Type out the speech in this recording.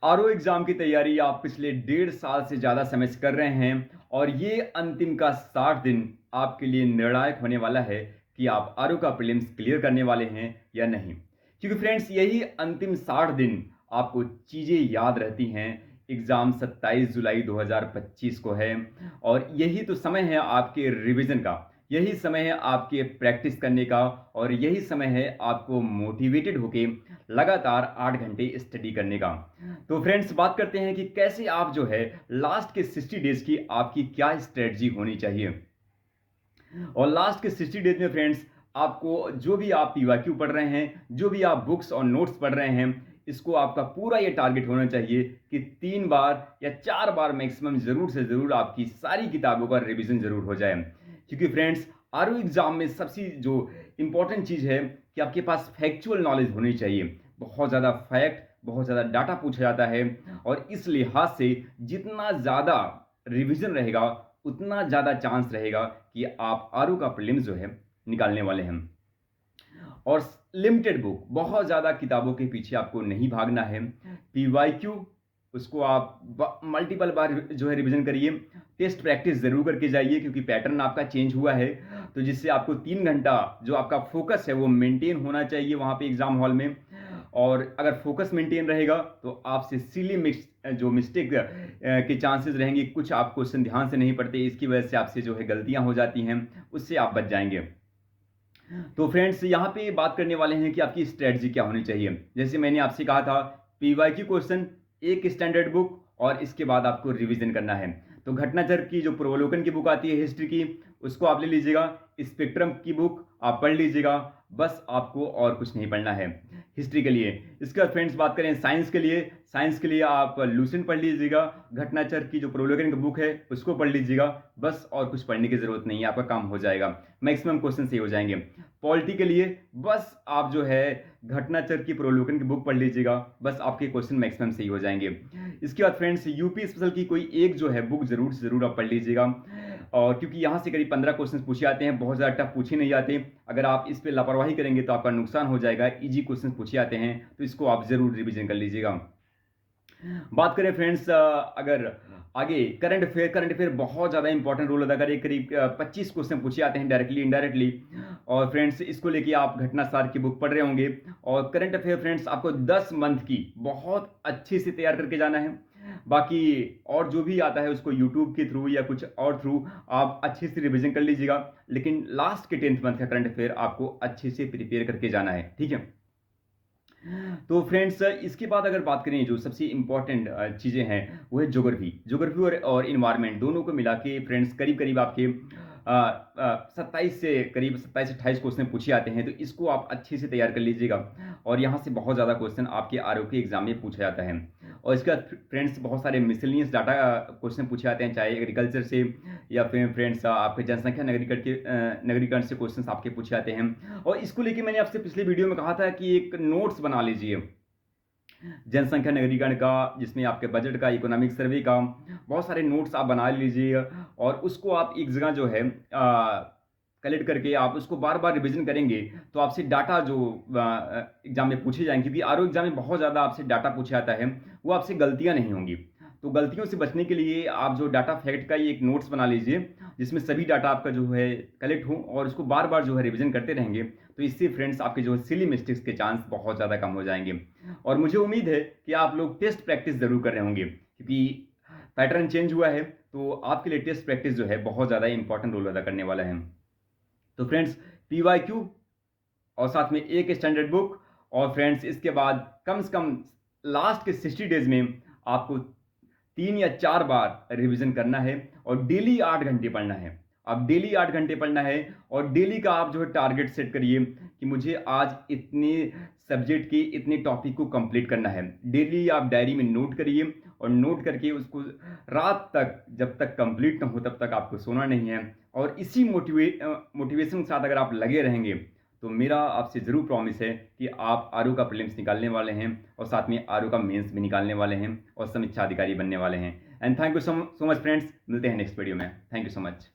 RO exam की तैयारी आप पिछले 1.5 साल से ज़्यादा समय से कर रहे हैं और ये अंतिम का 60 दिन आपके लिए निर्णायक होने वाला है कि आप आरओ का प्रीलिम्स क्लियर करने वाले हैं या नहीं। क्योंकि फ्रेंड्स यही अंतिम 60 दिन आपको चीज़ें याद रहती हैं। एग्ज़ाम 27 जुलाई 2025 को है और यही तो समय है आपके रिवीजन का, यही समय है आपके प्रैक्टिस करने का और यही समय है आपको मोटिवेटेड होके लगातार 8 घंटे स्टडी करने का। तो फ्रेंड्स बात करते हैं कि कैसे आप जो है लास्ट के 60 डेज की आपकी क्या स्ट्रेटजी होनी चाहिए। और लास्ट के 60 डेज में फ्रेंड्स आपको जो भी आप पीवाईक्यू पढ़ रहे हैं, जो भी आप बुक्स और नोट्स पढ़ रहे हैं, इसको आपका पूरा ये टारगेट होना चाहिए कि 3 बार या 4 बार मैक्सिमम ज़रूर से ज़रूर आपकी सारी किताबों का रिवीजन ज़रूर हो जाए। क्योंकि फ्रेंड्स आरओ एग्ज़ाम में सबसे जो इम्पोर्टेंट चीज़ है कि आपके पास फैक्चुअल नॉलेज होनी चाहिए। बहुत ज़्यादा फैक्ट, बहुत ज़्यादा डाटा पूछा जाता है और इस लिहाज से जितना ज़्यादा रिवीजन रहेगा, उतना ज़्यादा चांस रहेगा कि आप आरओ का प्रीलिम्स जो है निकालने वाले हैं। और लिमिटेड बुक, बहुत ज़्यादा किताबों के पीछे आपको नहीं भागना है। पीवाईक्यू उसको आप मल्टीपल बार जो है रिवीजन करिए। टेस्ट प्रैक्टिस ज़रूर करके जाइए क्योंकि पैटर्न आपका चेंज हुआ है, तो जिससे आपको 3 घंटा जो आपका फोकस है वो मेंटेन होना चाहिए वहाँ पे एग्ज़ाम हॉल में। और अगर फोकस मेंटेन रहेगा तो आपसे सिली जो मिस्टेक के चांसेस रहेंगे, कुछ आप क्वेश्चन ध्यान से नहीं पढ़ते, इसकी वजह से आपसे जो है गलतियाँ हो जाती हैं, उससे आप बच जाएँगे। तो फ्रेंड्स यहाँ पे बात करने वाले हैं कि आपकी स्ट्रेटजी क्या होनी चाहिए। जैसे मैंने आपसे कहा था, पीवाईक्यू क्वेश्चन, एक स्टैंडर्ड बुक और इसके बाद आपको रिवीजन करना है। तो घटनाचक्र की जो पूर्वावलोकन की बुक आती है हिस्ट्री की, उसको आप ले लीजिएगा। स्पेक्ट्रम की बुक आप पढ़ लीजिएगा। बस आपको और कुछ नहीं पढ़ना है हिस्ट्री के लिए। इसके बाद फ्रेंड्स बात करें साइंस के लिए आप लूसेंट पढ़ लीजिएगा। घटनाचक्र की जो पूर्वावलोकन की बुक है उसको पढ़ लीजिएगा। बस और कुछ पढ़ने की ज़रूरत नहीं है, आपका काम हो जाएगा। मैक्सिमम क्वेश्चन सही हो जाएंगे। पॉलिटी के लिए बस आप जो है घटनाचक्र की पूर्वावलोकन की बुक पढ़ लीजिएगा, बस आपके क्वेश्चन मैक्सिमम सही हो जाएंगे। इसके बाद फ्रेंड्स यूपी स्पेशल की कोई एक जो है बुक ज़रूर से ज़रूर आप पढ़ लीजिएगा। और क्योंकि यहाँ से करीब 15 क्वेश्चन पूछे जाते हैं, बहुत ज़्यादा टफ पूछे नहीं जाते। अगर आप इस पर लापरवाही करेंगे तो आपका नुकसान हो जाएगा। ईजी क्वेश्चन पूछे जाते हैं, तो इसको आप ज़रूर रिविजन कर लीजिएगा। बात करें फ्रेंड्स अगर आगे करंट अफेयर बहुत ज़्यादा इंपॉर्टेंट रोल अदा करे। करीब 25 क्वेश्चन पूछे जाते हैं डायरेक्टली इनडायरेक्टली। और फ्रेंड्स इसको लेके आप घटनासार की बुक पढ़ रहे होंगे। और करंट अफेयर फ्रेंड्स आपको 10 मंथ की बहुत अच्छे से तैयार करके जाना है। बाकी और जो भी आता है उसको यूट्यूब के थ्रू या कुछ और थ्रू आप अच्छे से रिविजन कर लीजिएगा। लेकिन लास्ट के 10th मंथ का करंट अफेयर आपको अच्छे से प्रिपेयर करके जाना है, ठीक है। तो फ्रेंड्स इसके बाद अगर बात करें जो सबसे इम्पोर्टेंट चीज़ें हैं, वो है ज्योग्राफी और इन्वायरमेंट दोनों को मिला के फ्रेंड्स करीब करीब आपके 27 से 28 क्वेश्चन पूछे आते हैं। तो इसको आप अच्छे से तैयार कर लीजिएगा और यहाँ से बहुत ज़्यादा क्वेश्चन आपके आरओ के एग्जाम में पूछा जाता है। और इसके बाद फ्रेंड्स बहुत सारे मिसलिनियस डाटा क्वेश्चन पूछे जाते हैं, चाहे एग्रीकल्चर से या फिर फ्रेंड्स आपके जनसंख्या नगरीकरण से क्वेश्चन आपके पूछे जाते हैं। और इसको लेके मैंने आपसे पिछले वीडियो में कहा था कि एक नोट्स बना लीजिए जनसंख्या नगरीकरण का, जिसमें आपके बजट का, इकोनॉमिक सर्वे का बहुत सारे नोट्स आप बना लीजिए। और उसको आप एक जगह जो है कलेक्ट करके आप उसको बार बार रिवीजन करेंगे तो आपसे डाटा जो एग्जाम में पूछे जाएंगे, क्योंकि आरओ एग्जाम में बहुत ज़्यादा आपसे डाटा पूछा जाता है, वो आपसे गलतियां नहीं होंगी। तो गलतियों से बचने के लिए आप जो डाटा फैक्ट का ये एक नोट्स बना लीजिए, जिसमें सभी डाटा आपका जो है कलेक्ट हो और उसको बार बार जो है रिवीजन करते रहेंगे। तो इससे फ्रेंड्स आपके जो है सिली मिस्टेक्स के चांस बहुत ज़्यादा कम हो जाएंगे। और मुझे उम्मीद है कि आप लोग टेस्ट प्रैक्टिस ज़रूर कर रहे होंगे, क्योंकि पैटर्न चेंज हुआ है। तो आपके लिए टेस्ट प्रैक्टिस जो है बहुत ज़्यादा इंपॉर्टेंट रोल अदा करने वाला है। तो फ्रेंड्स पीवाईक्यू और साथ में एक स्टैंडर्ड बुक, और फ्रेंड्स इसके बाद कम से कम लास्ट के 60 डेज में आपको 3 या 4 बार रिवीजन करना है और डेली 8 घंटे पढ़ना है। अब डेली 8 घंटे पढ़ना है और डेली का आप जो है टारगेट सेट करिए कि मुझे आज इतने सब्जेक्ट के इतने टॉपिक को कंप्लीट करना है। डेली आप डायरी में नोट करिए और नोट करके उसको रात तक, जब तक कंप्लीट ना हो तब तक आपको सोना नहीं है। और इसी मोटिवेशन के साथ अगर आप लगे रहेंगे तो मेरा आपसे ज़रूर प्रॉमिस है कि आप आरओ का प्रीलिम्स निकालने वाले हैं और साथ में आरओ का मेंस भी निकालने वाले हैं और समीक्षा अधिकारी बनने वाले हैं। And thank you so much friends, मिलते हैं नेक्स्ट वीडियो में। Thank you so much.